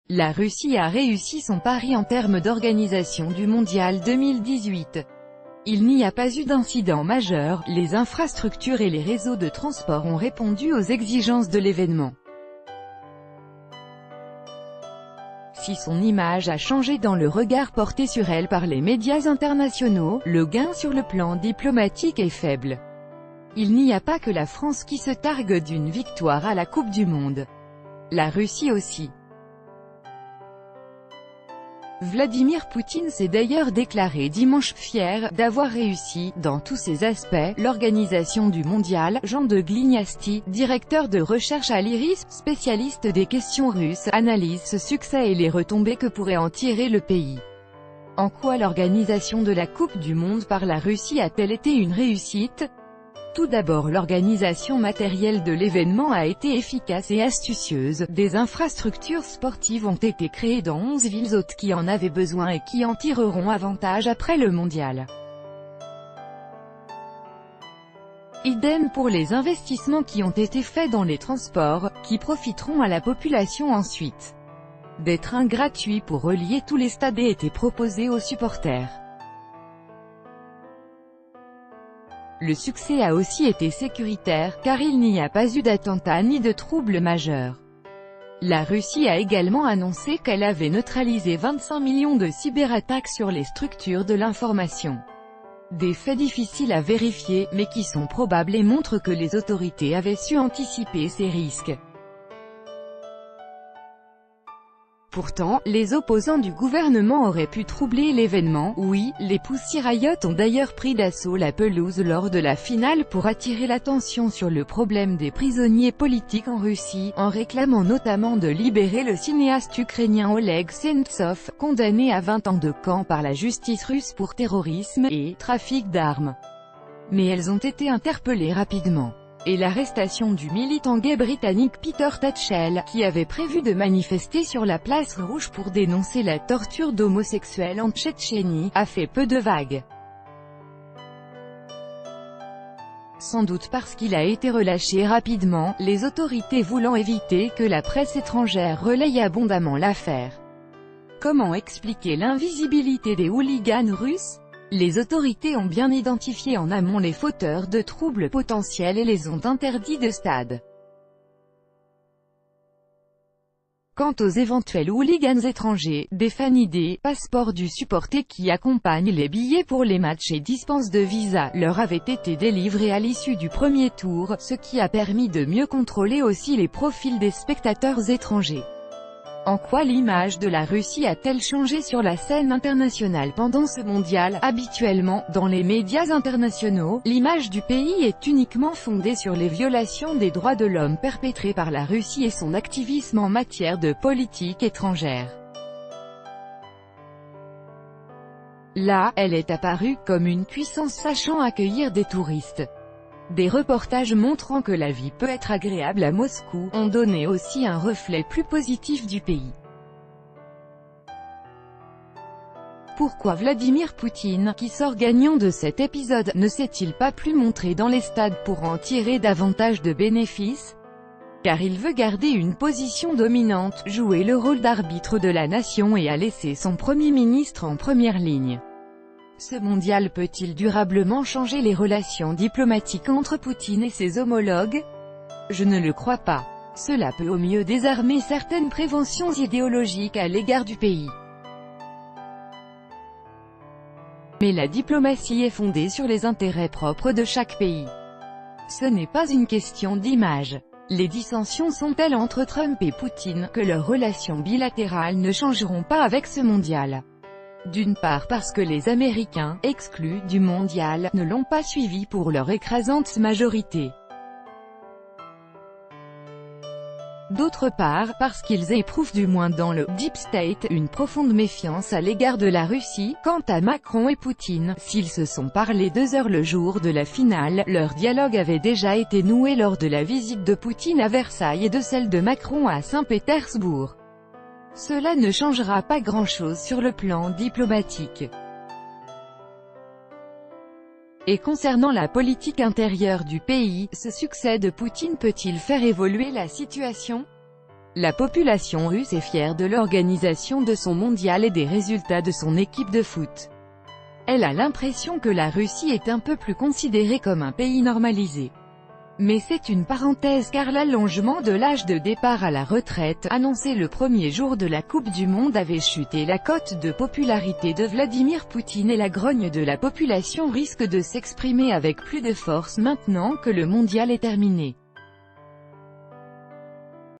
La Russie a réussi son pari en termes d'organisation du Mondial 2018. Il n'y a pas eu d'incident majeur, les infrastructures et les réseaux de transport ont répondu aux exigences de l'événement. Si son image a changé dans le regard porté sur elle par les médias internationaux, le gain sur le plan diplomatique est faible. Il n'y a pas que la France qui se targue d'une victoire à la Coupe du Monde. La Russie aussi. Vladimir Poutine s'est d'ailleurs déclaré dimanche fier d'avoir réussi, dans tous ses aspects, l'organisation du mondial. Jean de Glignasti, directeur de recherche à l'IRIS, spécialiste des questions russes, analyse ce succès et les retombées que pourrait en tirer le pays. En quoi l'organisation de la Coupe du Monde par la Russie a-t-elle été une réussite? Tout d'abord, l'organisation matérielle de l'événement a été efficace et astucieuse. Des infrastructures sportives ont été créées dans 11 villes hôtes qui en avaient besoin et qui en tireront avantage après le mondial. Idem pour les investissements qui ont été faits dans les transports, qui profiteront à la population ensuite. Des trains gratuits pour relier tous les stades ont été proposés aux supporters. Le succès a aussi été sécuritaire, car il n'y a pas eu d'attentats ni de troubles majeurs. La Russie a également annoncé qu'elle avait neutralisé 25 millions de cyberattaques sur les structures de l'information. Des faits difficiles à vérifier, mais qui sont probables et montrent que les autorités avaient su anticiper ces risques. Pourtant, les opposants du gouvernement auraient pu troubler l'événement. Oui, les Pussy Riot ont d'ailleurs pris d'assaut la pelouse lors de la finale pour attirer l'attention sur le problème des prisonniers politiques en Russie, en réclamant notamment de libérer le cinéaste ukrainien Oleg Sentsov, condamné à 20 ans de camp par la justice russe pour terrorisme et trafic d'armes. Mais elles ont été interpellées rapidement. Et l'arrestation du militant gay britannique Peter Tatchell, qui avait prévu de manifester sur la place rouge pour dénoncer la torture d'homosexuels en Tchétchénie, a fait peu de vagues. Sans doute parce qu'il a été relâché rapidement, les autorités voulant éviter que la presse étrangère relaye abondamment l'affaire. Comment expliquer l'invisibilité des hooligans russes? Les autorités ont bien identifié en amont les fauteurs de troubles potentiels et les ont interdits de stade. Quant aux éventuels hooligans étrangers, des fanidés, passeports du supporter qui accompagnent les billets pour les matchs et dispensent de visa, leur avaient été délivrés à l'issue du premier tour, ce qui a permis de mieux contrôler aussi les profils des spectateurs étrangers. En quoi l'image de la Russie a-t-elle changé sur la scène internationale pendant ce mondial? Habituellement, dans les médias internationaux, l'image du pays est uniquement fondée sur les violations des droits de l'homme perpétrées par la Russie et son activisme en matière de politique étrangère. Là, elle est apparue comme une puissance sachant accueillir des touristes. Des reportages montrant que la vie peut être agréable à Moscou ont donné aussi un reflet plus positif du pays. Pourquoi Vladimir Poutine, qui sort gagnant de cet épisode, ne s'est-il pas plus montré dans les stades pour en tirer davantage de bénéfices? Car il veut garder une position dominante, jouer le rôle d'arbitre de la nation et a laissé son Premier ministre en première ligne. Ce mondial peut-il durablement changer les relations diplomatiques entre Poutine et ses homologues? Je ne le crois pas. Cela peut au mieux désarmer certaines préventions idéologiques à l'égard du pays. Mais la diplomatie est fondée sur les intérêts propres de chaque pays. Ce n'est pas une question d'image. Les dissensions sont telles entre Trump et Poutine que leurs relations bilatérales ne changeront pas avec ce mondial. D'une part parce que les Américains, exclus du mondial, ne l'ont pas suivi pour leur écrasante majorité. D'autre part, parce qu'ils éprouvent du moins dans le Deep State une profonde méfiance à l'égard de la Russie. Quant à Macron et Poutine, s'ils se sont parlé 2 heures le jour de la finale, leur dialogue avait déjà été noué lors de la visite de Poutine à Versailles et de celle de Macron à Saint-Pétersbourg. Cela ne changera pas grand-chose sur le plan diplomatique. Et concernant la politique intérieure du pays, ce succès de Poutine peut-il faire évoluer la situation? La population russe est fière de l'organisation de son mondial et des résultats de son équipe de foot. Elle a l'impression que la Russie est un peu plus considérée comme un pays normalisé. Mais c'est une parenthèse car l'allongement de l'âge de départ à la retraite, annoncé le premier jour de la Coupe du Monde avait chuté la cote de popularité de Vladimir Poutine et la grogne de la population risque de s'exprimer avec plus de force maintenant que le mondial est terminé.